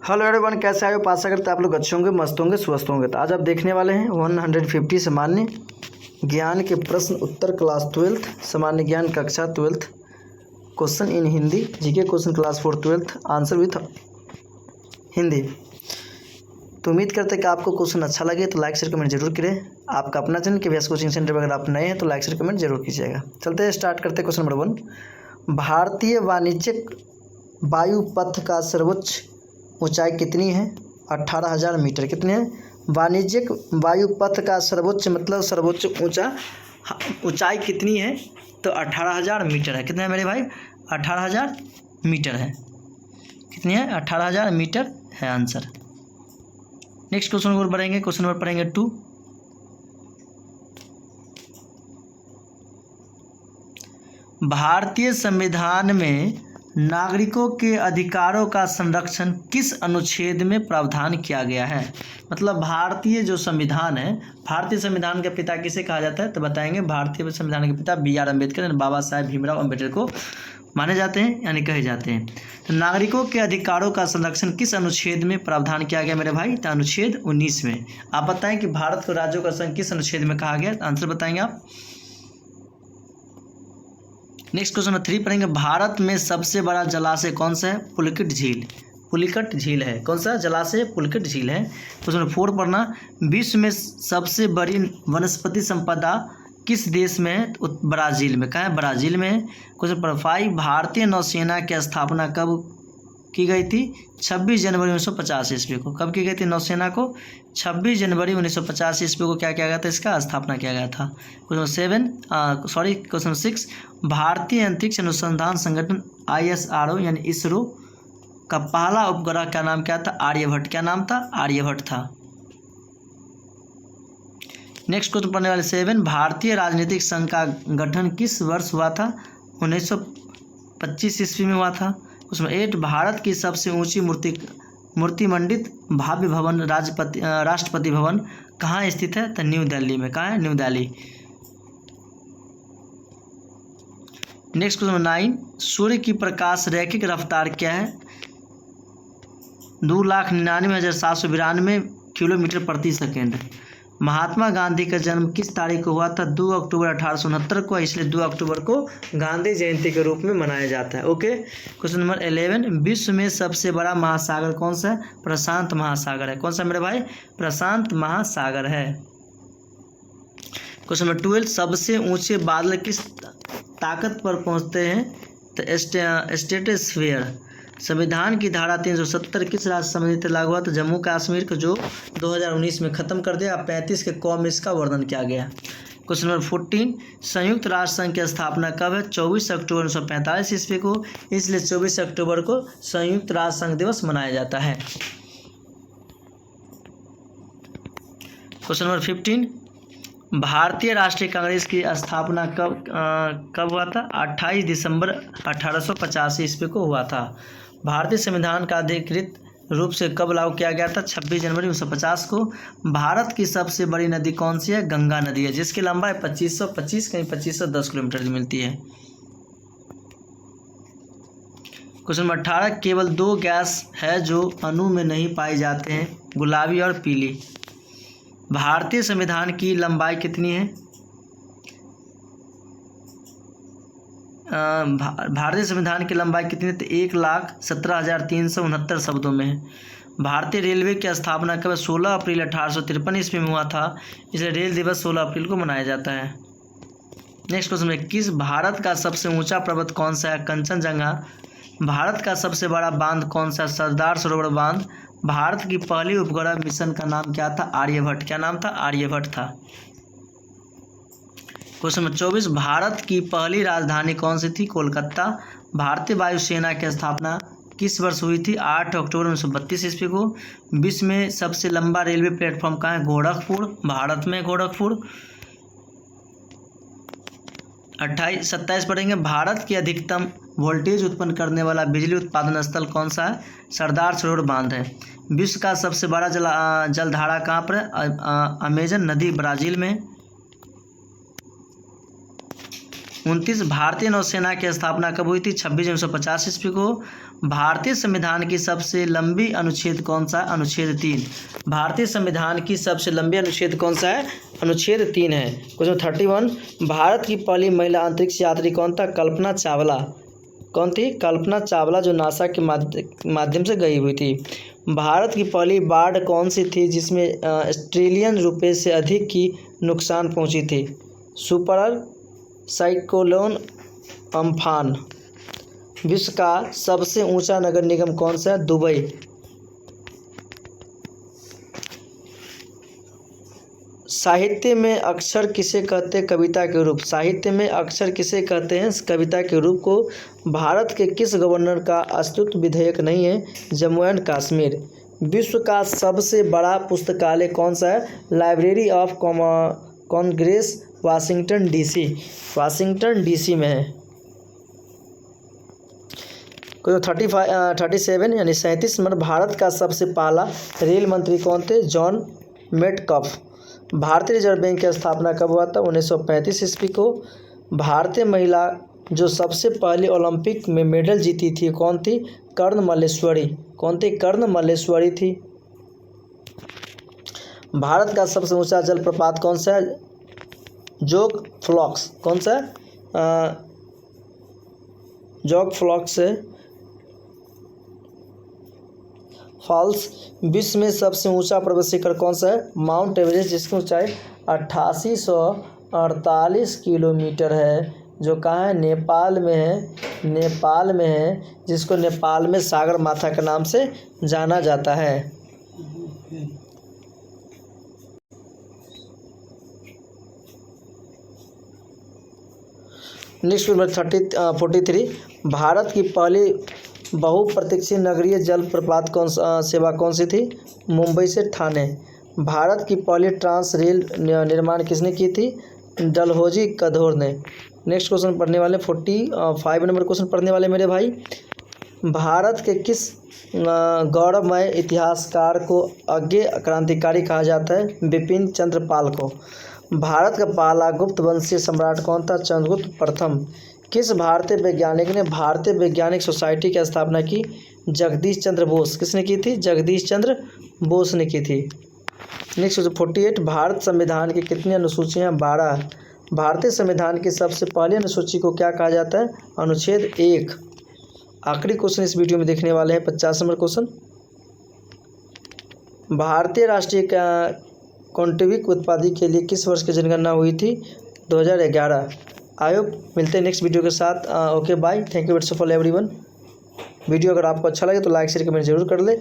Hello everyone, कैसे आए हो? आशा करते हैं आप लोग अच्छे होंगे, मस्त होंगे, स्वस्थ होंगे। तो आज आप देखने वाले हैं 150 सामान्य ज्ञान के प्रश्न उत्तर क्लास 12th, सामान्य ज्ञान कक्षा 12th, question in Hindi, GK question class 4 12th, answer with Hindi. तो उम्मीद करते हैं कि आपको क्वेश्चन अच्छा लगे तो लाइक शेयर कमेंट जरूर करें। आपका अपना चैनल KVS कोचिंग सेंटर, अगर आप नए हैं तो लाइक शेयर कमेंट जरूर कीजिएगा। चलते हैं, स्टार्ट करते हैं। क्वेश्चन नंबर 1, भारतीय वाणिज्यिक वायुपथ का सर्वोच्च ऊंचाई कितनी है? 18,000 मीटर। कितने है? वाणिज्यिक वायुपथ का सर्वोच्च मतलब सर्वोच्च ऊंचाई कितनी है? तो 18,000 मीटर है। कितने है मेरे भाई? 18,000 मीटर है। कितनी है? 18,000 मीटर है आंसर। नेक्स्ट क्वेश्चन और बढ़ेंगे। क्वेश्चन नंबर पढ़ेंगे 2, भारतीय संविधान में नागरिकों के अधिकारों का संरक्षण किस अनुच्छेद में प्रावधान किया गया है? मतलब भारतीय जो संविधान है, भारतीय संविधान के पिता किसे कहा जाता है? तो बताएंगे भारतीय संविधान के पिता BR अम्बेडकर यानी बाबा साहेब भीमराव अम्बेडकर को माने जाते हैं यानी कहे जाते हैं। तो नागरिकों के अधिकारों का संरक्षण किस अनुच्छेद में प्रावधान किया गया मेरे भाई? तो अनुच्छेद 19 में। आप बताएं कि भारत को राज्यों का संघ किस अनुच्छेद में कहा गया? आंसर बताएंगे आप। नेक्स्ट क्वेश्चन नंबर 3 पढ़ेंगे। भारत में सबसे बड़ा जलाशय कौन सा है? पुलिकट झील। पुलिकट झील है। कौन सा जलाशय? पुलिकट झील है। क्वेश्चन नंबर 4 पढ़ना, विश्व में सबसे बड़ी वनस्पति संपदा किस देश में है? ब्राज़ील में। कहाँ है? ब्राज़ील में है। क्वेश्चन नंबर 5, भारतीय नौसेना की स्थापना कब की गई थी? 26 जनवरी 1950 ईस्वी को। कब की गई थी नौसेना को? 26 जनवरी 1950 ईस्वी को क्या किया गया था? इसका स्थापना किया गया था। क्वेश्चन 6, भारतीय अंतरिक्ष अनुसंधान संगठन ISRO यानी इसरो का पहला उपग्रह का नाम क्या था? आर्यभट्ट। क्या नाम था? आर्यभट्ट था। नेक्स्ट क्वेश्चन पढ़ने वाले 7, भारतीय राजनीतिक संघ का गठन किस वर्ष हुआ था? 1925 ईस्वी में हुआ था। उसमें 8, भारत की सबसे ऊंची मूर्ति मंडित भव्य भवन राष्ट्रपति भवन कहाँ स्थित है? तो न्यू दिल्ली में। कहाँ है? न्यू दिल्ली। नेक्स्ट क्वेश्चन 9, सूर्य की प्रकाश रैखिक रफ्तार क्या है? 2,99,792 किलोमीटर प्रति सेकेंड। महात्मा गांधी का जन्म किस तारीख को हुआ था? 2 अक्टूबर 1869 को, इसलिए 2 अक्टूबर को गांधी जयंती के रूप में मनाया जाता है। ओके। क्वेश्चन नंबर 11, विश्व में सबसे बड़ा महासागर कौन सा है? प्रशांत महासागर है। कौन सा मेरे भाई? प्रशांत महासागर है। क्वेश्चन नंबर 12, सबसे ऊंचे बादल किस ताकत पर पहुंचते हैं? तो स्ट्रेटोस्फीयर। संविधान की धारा 370 किस राज्य संबंधित लागू हुआ? तो जम्मू कश्मीर को, जो 2019 में खत्म कर दिया। 35 के कॉम इसका वर्णन किया गया। क्वेश्चन नंबर 14, संयुक्त राष्ट्र संघ की स्थापना कब है? 24 अक्टूबर 1945 ईस्वी को, इसलिए 24 अक्टूबर को संयुक्त राष्ट्र संघ दिवस मनाया जाता है। क्वेश्चन नंबर 15, भारतीय राष्ट्रीय कांग्रेस की स्थापना कब हुआ था? 28 दिसंबर 1885 ईस्वी को हुआ था। भारतीय संविधान का अधिकृत रूप से कब लागू किया गया था? 26 जनवरी 1950 को। भारत की सबसे बड़ी नदी कौन सी है? गंगा नदी है, जिसकी लंबाई 2525 कहीं 2510 किलोमीटर की मिलती है। क्वेश्चन नंबर 18, केवल 2 गैस है जो अणु में नहीं पाई जाते हैं, गुलाबी और पीली। भारतीय संविधान की लंबाई कितनी है? भारतीय संविधान की लंबाई कितनी है? तो 1,17,369 शब्दों में है। भारतीय रेलवे की स्थापना कब? 16 अप्रैल 1853 ईस्वी में हुआ था, इसलिए रेल दिवस 16 अप्रैल को मनाया जाता है। नेक्स्ट क्वेश्चन है, किस भारत का सबसे ऊंचा पर्वत कौन सा है? कंचनजंगा। भारत का सबसे बड़ा बांध कौन सा? सरदार सरोवर बांध। भारत की पहली उपग्रह मिशन का नाम क्या था? आर्यभट्ट। क्या नाम था? आर्यभट्ट था। क्वेश्चन नंबर 24, भारत की पहली राजधानी कौन सी थी? कोलकाता। भारतीय वायुसेना की स्थापना किस वर्ष हुई थी? 8 अक्टूबर 1932 ईस्वी को। विश्व में सबसे लंबा रेलवे प्लेटफॉर्म कहाँ है? गोरखपुर, भारत में गोरखपुर। 27 पढ़ेंगे, भारत की अधिकतम वोल्टेज उत्पन्न करने वाला बिजली उत्पादन स्थल कौन सा है? सरदार सरोवर बांध है। विश्व का सबसे बड़ा जलधारा कहाँ पर है? अमेजन नदी ब्राज़ील में। 29 भारतीय नौसेना की स्थापना कब हुई थी? 26 जून 1950 ईस्वी को। भारतीय संविधान की सबसे लंबी अनुच्छेद कौन सा? अनुच्छेद 3। भारतीय संविधान की सबसे लंबी अनुच्छेद कौन सा है? अनुच्छेद 3 है। क्वेश्चन 31 भारत की पहली महिला अंतरिक्ष यात्री कौन था? कल्पना चावला। कौन थी? कल्पना चावला, जो नासा के माध्यम से गई हुई थी। भारत की पहली बाढ़ कौन सी थी जिसमें ऑस्ट्रेलियन रुपये से अधिक की नुकसान पहुंची थी? Super cyclone Amphan. विश्व का सबसे ऊंचा नगर निगम कौन सा है? दुबई। साहित्य में अक्षर किसे कहते हैं? कविता के रूप। साहित्य में अक्षर किसे कहते हैं? कविता के रूप को। भारत के किस गवर्नर का अस्तित्व विधेयक नहीं है? जम्मू एंड कश्मीर। विश्व का सबसे बड़ा पुस्तकालय कौन सा है? Library of Congress, Washington DC. Washington DC में है। कोई 37 यानी 37 नंबर, भारत का सबसे पहला रेल मंत्री कौन थे? जॉन मेटकफ। भारतीय रिजर्व बैंक की स्थापना कब हुआ था? 1935 ईस्वी को। भारतीय महिला जो सबसे पहले ओलंपिक में मेडल जीती थी कौन थी? कर्ण मल्लेश्वरी। कौन थी? कर्ण मल्लेश्वरी थी। भारत का सबसे ऊंचा जलप्रपात कौन सा है? जोग फ्लॉक्स। कौन सा? जोग फ्लॉक्स है। फॉल्स। विश्व में सबसे ऊंचा पर्वत शिखर कौन सा है? माउंट एवरेस्ट, जिसकी ऊंचाई 8848 किलोमीटर है, जो कहाँ है? नेपाल में है। नेपाल में है, जिसको नेपाल में सागर माथा के नाम से जाना जाता है। नेक्स्ट नंबर 43 भारत की पहली बहुप्रतीक्षित नगरीय जल प्रपात सेवा कौन सी थी? मुंबई से ठाणे। भारत की पहली ट्रांस रेल निर्माण किसने की थी? डलहौजी कदौर ने। नेक्स्ट क्वेश्चन पढ़ने वाले 45 नंबर क्वेश्चन पढ़ने वाले मेरे भाई। भारत के किस गौरवमय इतिहासकार को अज्ञेय क्रांतिकारी कहा जाता है? बिपिन चंद्र पाल को। भारत का पहला गुप्त वंशीय सम्राट कौन था? चंद्रगुप्त प्रथम। किस भारतीय वैज्ञानिक ने भारतीय वैज्ञानिक सोसाइटी की स्थापना की? जगदीश चंद्र बोस। किसने की थी? जगदीश चंद्र बोस ने की थी। नेक्स्ट 48 भारत संविधान की कितनी अनुसूचियाँ? 12। भारतीय संविधान की सबसे पहली अनुसूची को क्या कहा जाता है? अनुच्छेद 1। आखिरी क्वेश्चन इस वीडियो में देखने वाले हैं 50 नंबर क्वेश्चन। भारतीय राष्ट्रीय कौटुंबिक उत्पादी के लिए किस वर्ष की जनगणना हुई थी? 2011। आयोग मिलते हैं नेक्स्ट वीडियो के साथ। Okay bye, thank you very much for everyone. Video अगर आपको अच्छा लगे तो लाइक शेयर कमेंट जरूर कर ले।